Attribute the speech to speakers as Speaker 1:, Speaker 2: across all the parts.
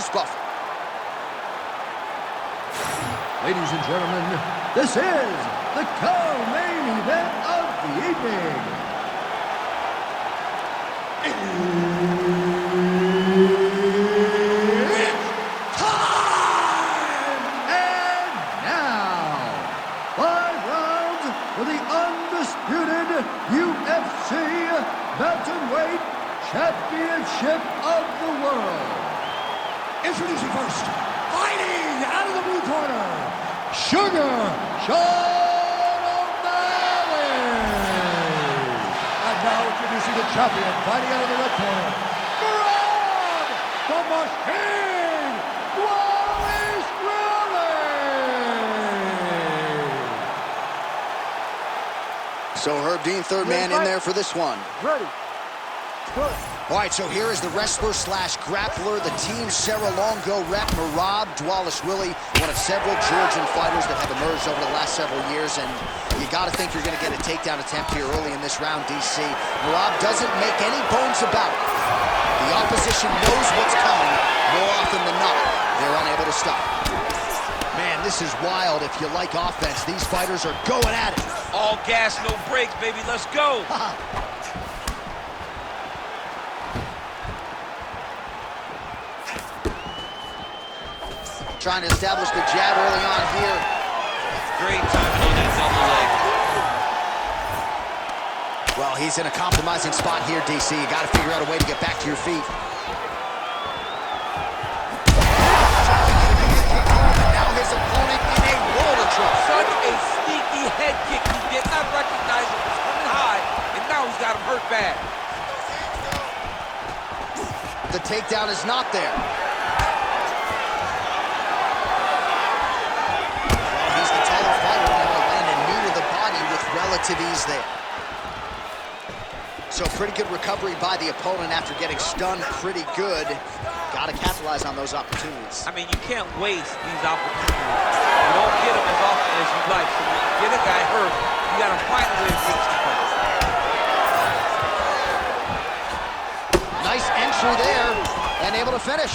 Speaker 1: scuffle.
Speaker 2: Ladies and gentlemen, this is the co-main event of the evening. It's time! And now, 5 rounds for the undisputed UFC Bantamweight Championship of the World. Introducing first, fighting out of the blue corner, Sugar Sean O'Malley. And now introducing the champion, fighting out of the red corner, Merab, the Machine, Dvalishvili.
Speaker 1: So Herb Dean, third man in there for this one.
Speaker 2: Ready. Good.
Speaker 1: All right, so here is the wrestler slash grappler, the Team Serra-Longo rep, Merab Dvalishvili, one of several Georgian fighters that have emerged over the last several years, and you got to think you're going to get a takedown attempt here early in this round, DC. Merab doesn't make any bones about it. The opposition knows what's coming. More often than not, they're unable to stop. Man, this is wild. If you like offense, these fighters are going at it.
Speaker 3: All gas, no brakes, baby. Let's go.
Speaker 1: Trying to establish the jab early on here.
Speaker 3: Great timing on that double leg.
Speaker 1: Well, he's in a compromising spot here, DC. You got to figure out a way to get back to your feet. Now his opponent in a world of trouble.
Speaker 3: Such a sneaky head kick. He did not recognize it was coming high, and now he's got him hurt bad.
Speaker 1: The takedown is not there. Relative ease there. So pretty good recovery by the opponent after getting stunned pretty good. Got to capitalize on those opportunities.
Speaker 3: I mean, you can't waste these opportunities. You don't get them as often as you'd like. So when you get a guy hurt, you got to find a way to fix the fight.
Speaker 1: Nice entry there, and able to finish.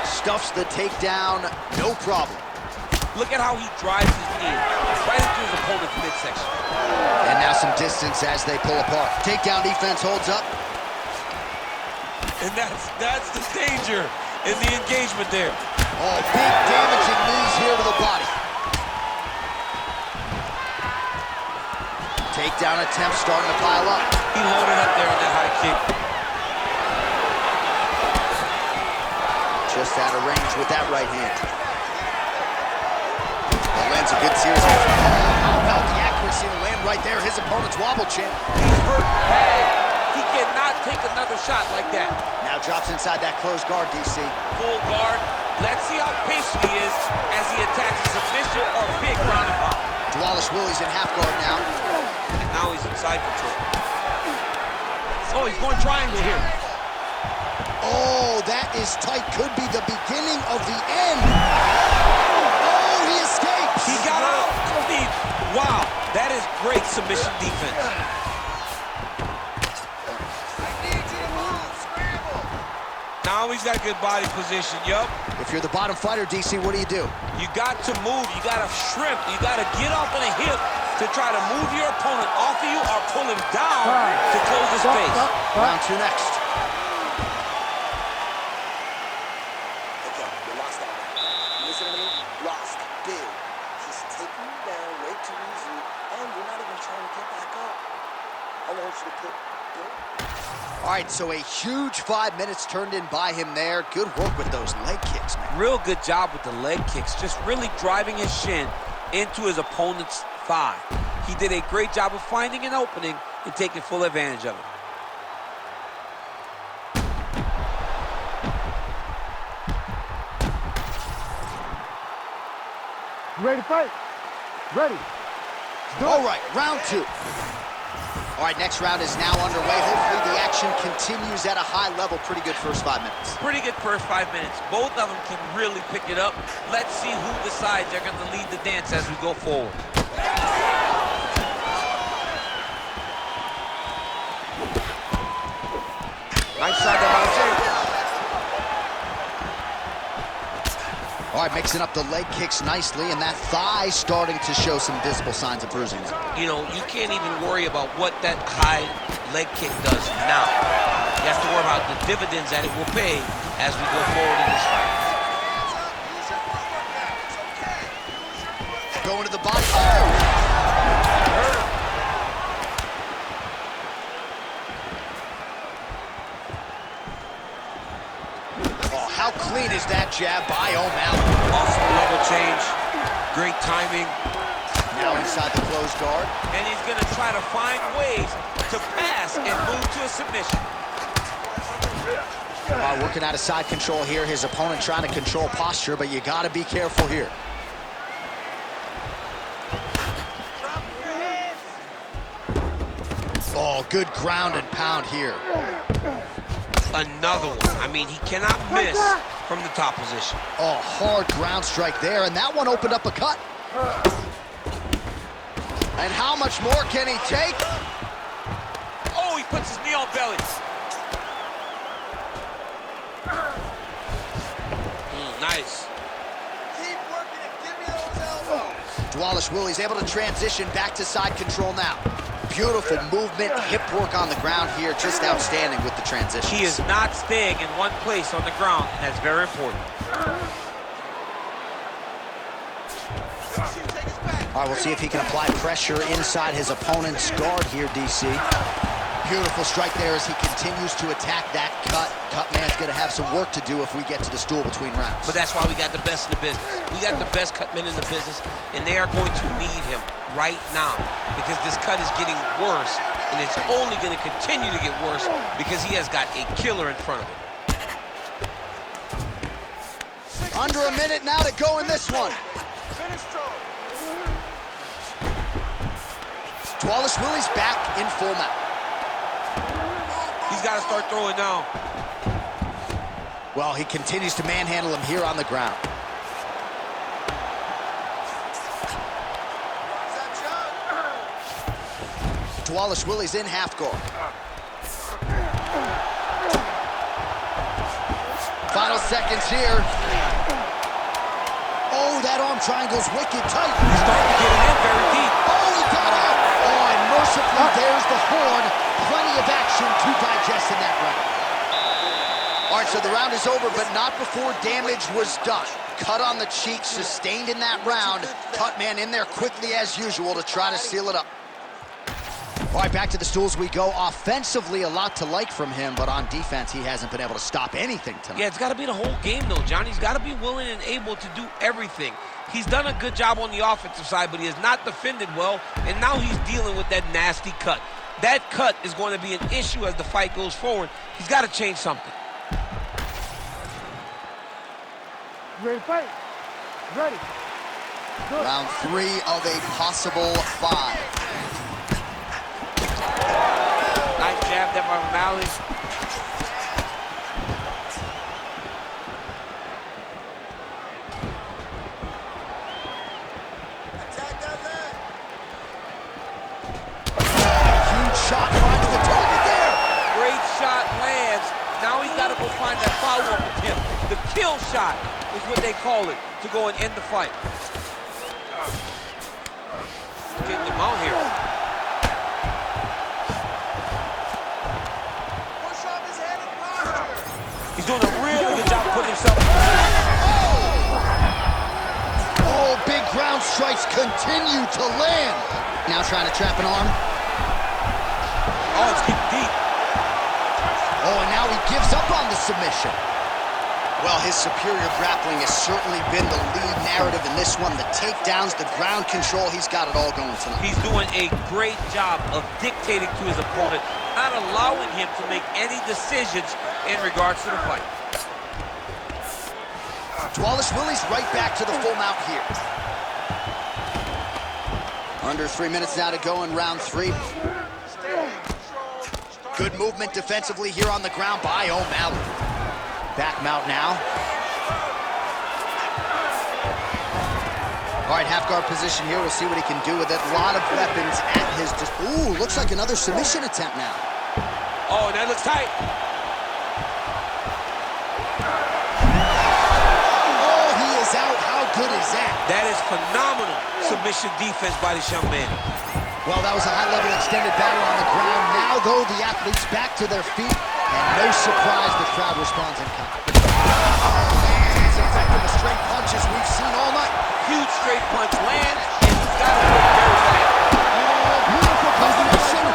Speaker 1: Stuffs the takedown, no problem.
Speaker 3: Look at how he drives his knee right into his opponent's midsection.
Speaker 1: And now some distance as they pull apart. Takedown defense holds up.
Speaker 3: And that's the danger in the engagement there.
Speaker 1: Oh, big damaging knees here to the body. Takedown attempt starting to pile up.
Speaker 3: He loaded up there on that high kick.
Speaker 1: Just out of range with that right hand. Lands a good series of... How about the accuracy to land right there? His opponent's wobble chin.
Speaker 3: He's hurt bad. He cannot take another shot like that.
Speaker 1: Now drops inside that closed guard, DC.
Speaker 3: Full guard. Let's see how patient he is as he attacks a submission or big ground and pound.
Speaker 1: Dvalishvili's in half guard now.
Speaker 3: And now he's in side control. Oh, he's going triangle here.
Speaker 1: Oh, that is tight. Could be the beginning of the end. He escapes!
Speaker 3: He got out! Wow, that is great submission defense. Now he's got good body position, yup.
Speaker 1: If you're the bottom fighter, DC, what do?
Speaker 3: You got to move, you got to shrimp, you got to get off on a hip to try to move your opponent off of you or pull him down to close the space.
Speaker 1: Round 2 next. All right, so a huge 5 minutes turned in by him there. Good work with those leg kicks, man.
Speaker 3: Real good job with the leg kicks, just really driving his shin into his opponent's thigh. He did a great job of finding an opening and taking full advantage of it.
Speaker 2: You ready to fight? Ready.
Speaker 1: All right, round 2. All right, next round is now underway. Hopefully the action continues at a high level. Pretty good first 5 minutes.
Speaker 3: Pretty good first 5 minutes. Both of them can really pick it up. Let's see who decides they're going to lead the dance as we go forward. Nice shot to Mountain.
Speaker 1: All right, mixing up the leg kicks nicely, and that thigh starting to show some visible signs of bruising now.
Speaker 3: You know, you can't even worry about what that high leg kick does now. You have to worry about the dividends that it will pay as we go forward in this fight.
Speaker 1: Going to the body. Oh! How clean is that jab by O'Malley?
Speaker 3: Awesome level change. Great timing.
Speaker 1: Now inside the closed guard.
Speaker 3: And he's going to try to find ways to pass and move to a submission.
Speaker 1: Working out of side control here. His opponent trying to control posture, but you got to be careful here. Oh, good ground and pound here.
Speaker 3: Another one. I mean, he cannot miss from the top position.
Speaker 1: Oh, hard ground strike there, and that one opened up a cut. And how much more can he take?
Speaker 3: Oh, he puts his knee on belly. Nice.
Speaker 4: Keep working it. Give me those elbows.
Speaker 1: Dvalishvili's able to transition back to side control now. Beautiful movement, hip work on the ground here, just outstanding with the transition.
Speaker 3: He is not staying in one place on the ground, and that's very important.
Speaker 1: All right, we'll see if he can apply pressure inside his opponent's guard here, DC. Beautiful strike there as he continues to attack that cut. Cutman's going to have some work to do if we get to the stool between rounds.
Speaker 3: But that's why we got the best in the business. We got the best cutmen in the business, and they are going to need him right now because this cut is getting worse, and it's only going to continue to get worse because he has got a killer in front of him.
Speaker 1: Under a minute now to go in this one. Dvalishvili's back in full mount.
Speaker 3: He's got to start throwing now.
Speaker 1: Well, he continues to manhandle him here on the ground. Dvalishvili's in half guard. Final seconds here. Oh, that arm triangle's wicked tight.
Speaker 3: He's starting to get it in very deep.
Speaker 1: Oh, he got out. Oh, and mercifully, there's the horn. Plenty of action to digest in that round. All right, so the round is over, but not before damage was done. Cut on the cheek, sustained in that round. Cutman in there quickly as usual to try to seal it up. All right, back to the stools we go. Offensively, a lot to like from him, but on defense, he hasn't been able to stop anything tonight.
Speaker 3: Yeah, it's got to be the whole game, though, John. He's got to be willing and able to do everything. He's done a good job on the offensive side, but he has not defended well, and now he's dealing with that nasty cut. That cut is going to be an issue as the fight goes forward. He's got to change something.
Speaker 4: Ready to fight? Ready. Good.
Speaker 1: Round 3 of a possible 5.
Speaker 3: Nice jab there by O'Malley.
Speaker 4: Attack that leg.
Speaker 1: Huge shot finds the target there.
Speaker 3: Great shot lands. Now he's got to go find that follow-up attempt. The kill shot is what they call it, to go and end the fight. Getting him out here.
Speaker 4: Push off his head and posture.
Speaker 3: He's doing a really good job putting himself.
Speaker 1: Oh, big ground strikes continue to land. Now trying to trap an arm.
Speaker 3: Oh, it's getting deep.
Speaker 1: Oh, and now he gives up on the submission. Well, his superior grappling has certainly been the lead narrative in this one. The takedowns, the ground control, he's got it all going tonight.
Speaker 3: He's doing a great job of dictating to his opponent, not allowing him to make any decisions in regards to the fight.
Speaker 1: Dvalishvili's right back to the full mount here. Under 3 minutes now to go in round 3. Good movement defensively here on the ground by O'Malley. Back mount now. All right, half guard position here. We'll see what he can do with it. A lot of weapons at his ooh, looks like another submission attempt now.
Speaker 3: Oh, that looks tight.
Speaker 1: Oh, he is out good is that?
Speaker 3: That is phenomenal submission defense by this young man.
Speaker 1: Well, that was a high-level extended battle on the ground. Now, though, the athletes back to their feet, and no surprise, the crowd responds in kind. As effective as straight punches we've seen all night.
Speaker 3: Huge straight punch lands, and he's got to look very bad.
Speaker 1: Beautiful combination.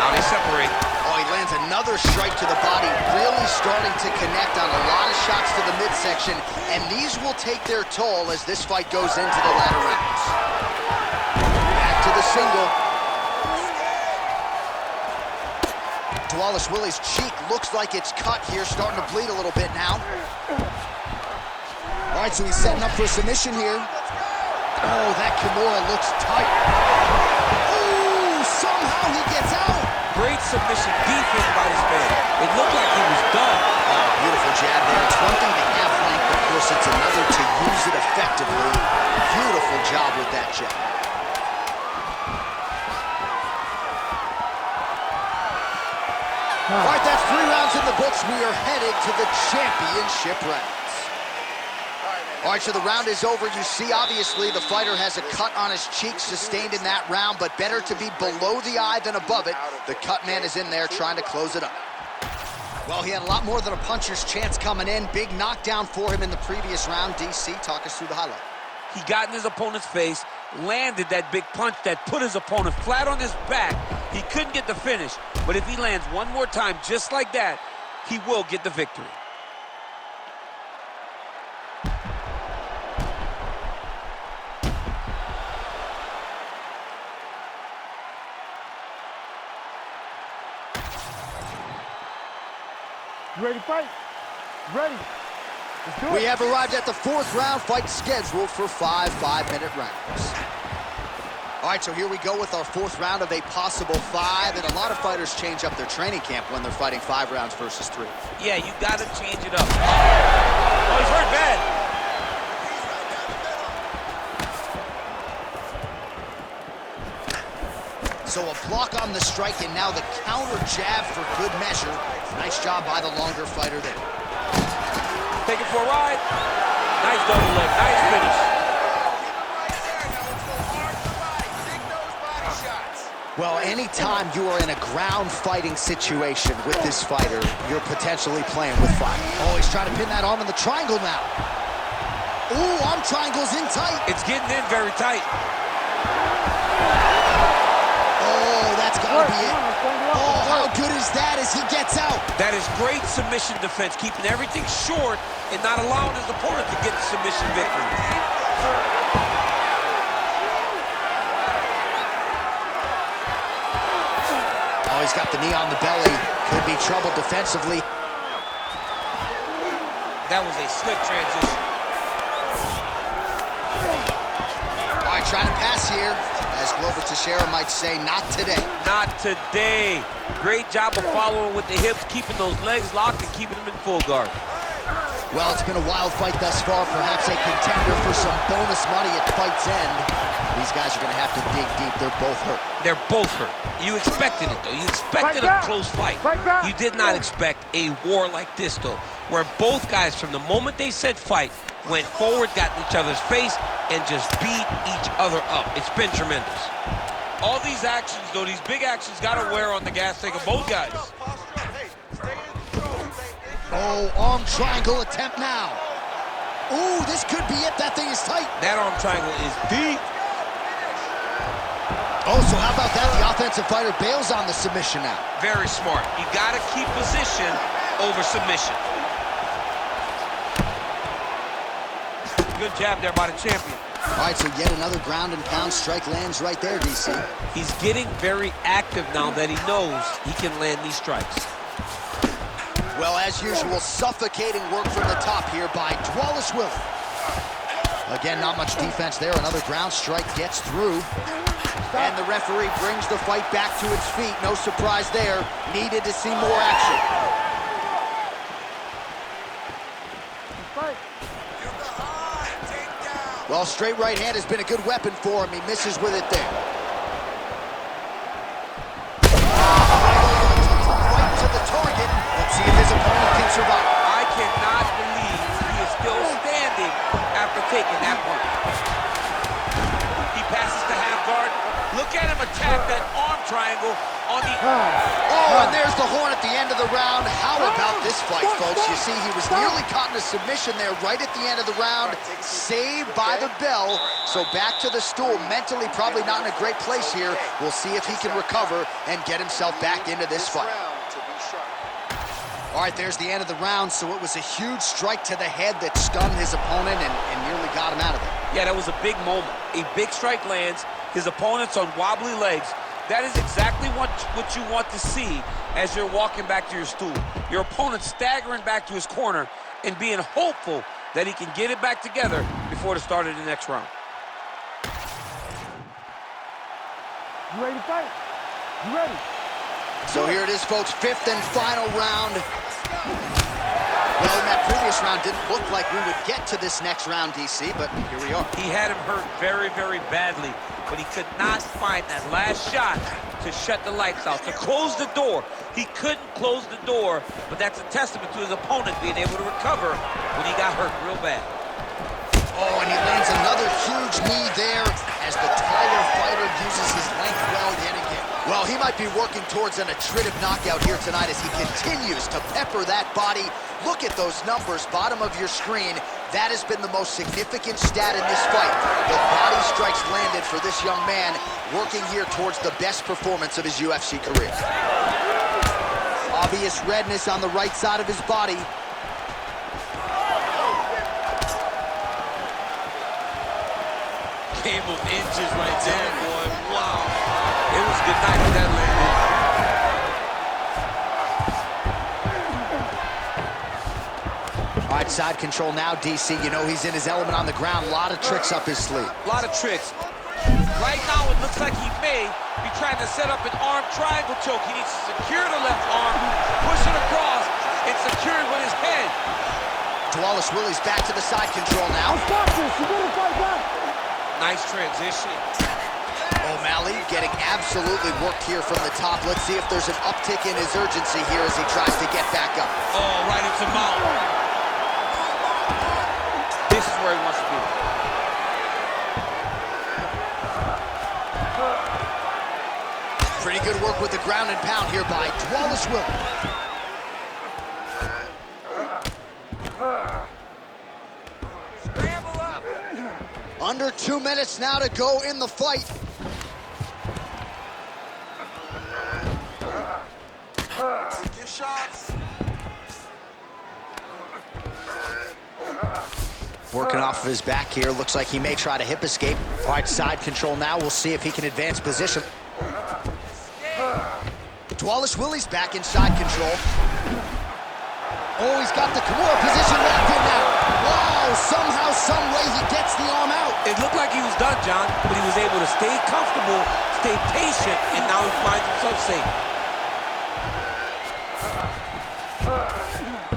Speaker 3: Now they separate.
Speaker 1: Oh, he lands another strike to the body, really starting to connect on a lot of shots to the midsection, and these will take their toll as this fight goes into the latter rounds. Back to the single. Dvalishvili's cheek looks like it's cut here, starting to bleed a little bit now. All right, so he's setting up for a submission here. Oh, that Kimura looks tight. Ooh, somehow he gets out.
Speaker 3: Great submission defense by this man. It looked like he was done.
Speaker 1: Oh, beautiful jab there. It's one thing to have length, of course, it's another to use it effectively. Beautiful job with that jab. All right, that's 3 rounds in the books. We are headed to the championship rounds. All right, so the round is over. You see, obviously, the fighter has a cut on his cheek sustained in that round, but better to be below the eye than above it. The cut man is in there trying to close it up. Well, he had a lot more than a puncher's chance coming in. Big knockdown for him in the previous round. DC, talk us through the highlight.
Speaker 3: He got in his opponent's face, landed that big punch that put his opponent flat on his back. He couldn't get the finish, but if he lands one more time just like that, he will get the victory.
Speaker 5: You ready to fight? Ready. Let's do it.
Speaker 1: We have arrived at the 4th round, fight scheduled for 5 5-minute rounds. All right, so here we go with our 4th round of a possible 5, and a lot of fighters change up their training camp when they're fighting 5 rounds versus 3.
Speaker 3: Yeah, you got to change it up. Oh, he's hurt bad.
Speaker 1: So a block on the strike, and now the counter jab for good measure. Nice job by the longer fighter there.
Speaker 3: Take it for a ride. Nice double leg, nice finish.
Speaker 1: Well, anytime you are in a ground fighting situation with this fighter, you're potentially playing with fire. Oh, he's trying to pin that arm in the triangle now. Ooh, arm triangle's in tight.
Speaker 3: It's getting in very tight.
Speaker 1: Oh, that's gotta be it. Oh, how good is that as he gets out?
Speaker 3: That is great submission defense, keeping everything short and not allowing his opponent to get the submission victory.
Speaker 1: Oh, he's got the knee on the belly. Could be trouble defensively.
Speaker 3: That was a slick transition.
Speaker 1: All right, trying to pass here. As Glover Teixeira might say, not today.
Speaker 3: Not today. Great job of following with the hips, keeping those legs locked and keeping them in full guard.
Speaker 1: Well, it's been a wild fight thus far. Perhaps a contender for some bonus money at fight's end. These guys are going to have to dig deep. They're both hurt.
Speaker 3: They're both hurt. You expected it, though. You expected a close fight. You did not expect a war like this, though, where both guys, from the moment they said fight, went forward, got in each other's face, and just beat each other up. It's been tremendous. All these actions, though, these big actions, got to wear on the gas tank of both guys.
Speaker 1: Oh, arm triangle attempt now. Ooh, this could be it. That thing is tight.
Speaker 3: That arm triangle is deep.
Speaker 1: Oh, so how about that? The offensive fighter bails on the submission now.
Speaker 3: Very smart. You got to keep position over submission. Good jab there by the champion.
Speaker 1: All right, so yet another ground and pound strike lands right there, DC.
Speaker 3: He's getting very active now that he knows he can land these strikes.
Speaker 1: Well, as usual, suffocating work from the top here by Dvalishvili. Again, not much defense there. Another ground strike gets through. And the referee brings the fight back to its feet. No surprise there. Needed to see more action. Well, straight right hand has been a good weapon for him. He misses with it there. target. Let's see if his opponent can survive.
Speaker 3: I cannot believe he is still standing after taking that one. He passes to half guard. Look at him attack that arm triangle on the...
Speaker 1: Oh, and there's the horn at the end of the round. How about this fight, folks? You see, he was nearly caught in a submission there right at the end of the round. Saved by the bell. So back to the stool. Mentally probably not in a great place here. We'll see if he can recover and get himself back into this fight. All right, there's the end of the round. So it was a huge strike to the head that stunned his opponent and nearly got him out of it.
Speaker 3: Yeah, that was a big moment. A big strike lands. His opponent's on wobbly legs. That is exactly what you want to see as you're walking back to your stool. Your opponent staggering back to his corner and being hopeful that he can get it back together before the start of the next round.
Speaker 5: You ready to fight? You ready?
Speaker 1: So here it is, folks, fifth and final round. Well, in that previous round, didn't look like we would get to this next round, DC, but here we are.
Speaker 3: He had him hurt very, very badly, but he could not find that last shot to shut the lights out, to close the door. He couldn't close the door, but that's a testament to his opponent being able to recover when he got hurt real bad.
Speaker 1: Oh, and he lands another huge knee there as the taller fighter uses his length well yet again. Well, he might be working towards an attritive knockout here tonight as he continues to pepper that body. Look at those numbers, bottom of your screen. That has been the most significant stat in this fight. The body strikes landed for this young man, working here towards the best performance of his UFC career. Obvious redness on the right side of his body.
Speaker 3: Game of inches right there, boy. Wow. It was good night for that landed.
Speaker 1: All right, side control now, DC. You know he's in his element on the ground. A lot of tricks up his sleeve.
Speaker 3: A lot of tricks. Right now, it looks like he may be trying to set up an arm triangle choke. He needs to secure the left arm, push it across, and secure it with his head.
Speaker 1: Dvalishvili's back to the side control now.
Speaker 5: Stop this. You better fight back.
Speaker 3: Nice transition.
Speaker 1: O'Malley getting absolutely worked here from the top. Let's see if there's an uptick in his urgency here as he tries to get back up.
Speaker 3: Oh, right into mount. This is where he wants to be.
Speaker 1: Pretty good work with the ground and pound here by Dvalishvili.
Speaker 4: Scramble up.
Speaker 1: Under 2 minutes now to go in the fight.
Speaker 4: Take your shots.
Speaker 1: Working off of his back here. Looks like he may try to hip escape. All right, side control now. We'll see if he can advance position. Dvalishvili's back in side control. Oh, he's got the Kimura position locked in now. Wow, somehow, some way he gets the arm out.
Speaker 3: It looked like he was done, John, but he was able to stay comfortable, stay patient, and now he finds himself safe.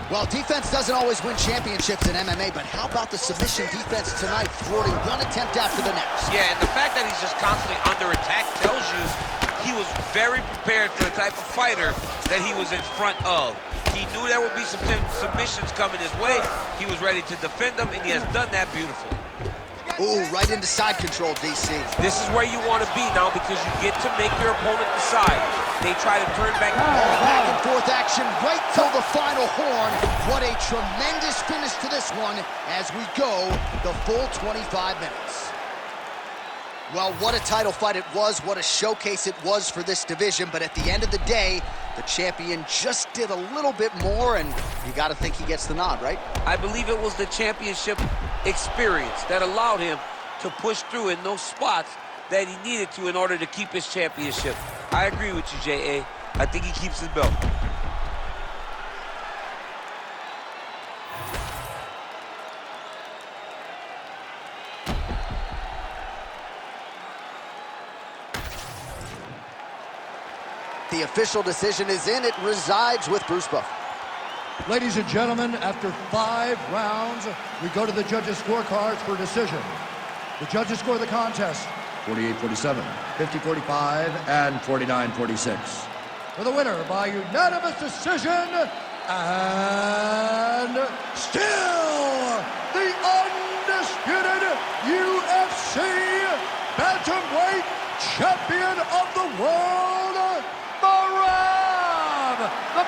Speaker 1: Well, defense doesn't always win championships in MMA, but how about the submission defense tonight, thwarting one attempt after the next?
Speaker 3: Yeah, and the fact that he's just constantly under attack tells you he was very prepared for the type of fighter that he was in front of. He knew there would be some submissions coming his way. He was ready to defend them, and he has done that beautifully.
Speaker 1: Ooh, right into side control, DC.
Speaker 3: This is where you want to be now because you get to make your opponent decide. They try to turn back.
Speaker 1: Back and forth action right till the final horn. What a tremendous finish to this one as we go the full 25 minutes. Well, what a title fight it was. What a showcase it was for this division. But at the end of the day, the champion just did a little bit more, and you got to think he gets the nod, right?
Speaker 3: I believe it was the championship experience that allowed him to push through in those spots that he needed to in order to keep his championship. I agree with you, J.A. I think he keeps his belt.
Speaker 1: The official decision is in. It resides with Bruce Buffer.
Speaker 2: Ladies and gentlemen, after 5 rounds, we go to the judges' scorecards for decision. The judges score the contest 48-47, 50-45, and 49-46. for the winner by unanimous decision, and still the undisputed UFC bantamweight champion of the world, Merab, the